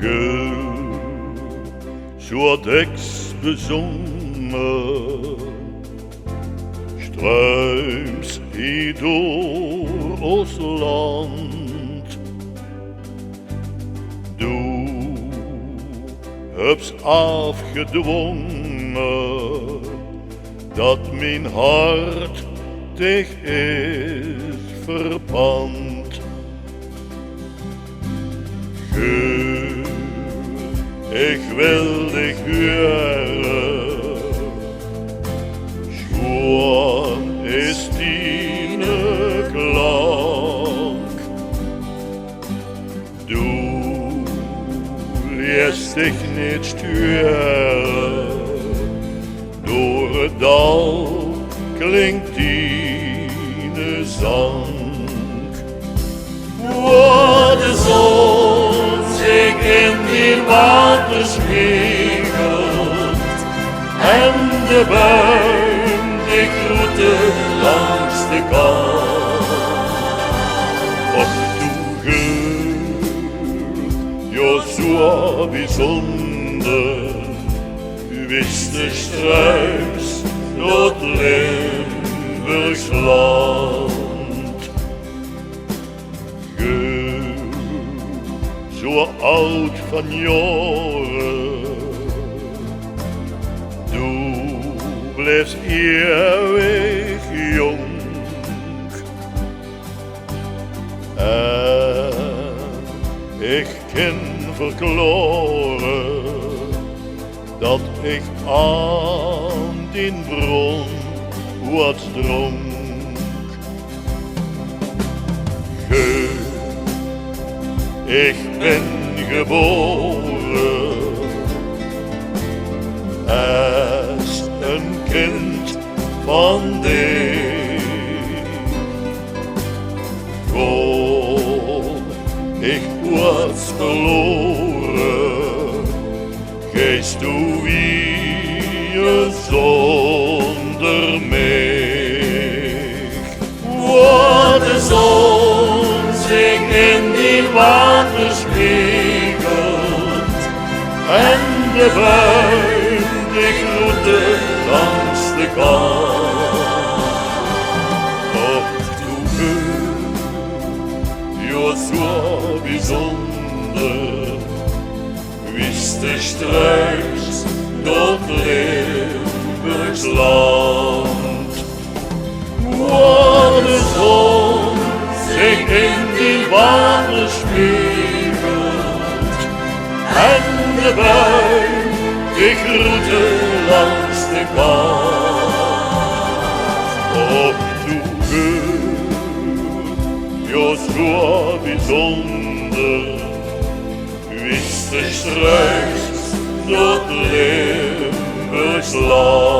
Ge, zo had ik's bezongen, struims hij door ons land. Du hebst afgedwongen dat mijn hart dich is verpand. Ge, ik wil dich hören, schon ist deine Klang. Du lässt dich nicht stören, door het dal klinkt deine Zang. Wo de zon zich in die water spiegelt en de buim die groeten langs de kant. Och du geur, jo zo bijzonder, wist de struis door Limburgs land. Zo oud van jaren, du blijft eeuwig jong. En ik kan verklaren dat ik aan die bron wat dronk. Ge, ik ben geboren als een kind van dich. Kon ik was verloren, geest du weer zonder mij. Wo de zon zich in die water spiegelt en de buim die groeten langs de kant. Och du geur, jo zo bijzonder, wist de struis door Limburgs land. Wo de zon zich in die water spiegelt en de buim die groeten langs de kant. Och du geur, jo zo bijzonder, wist de struis door Limburgs land.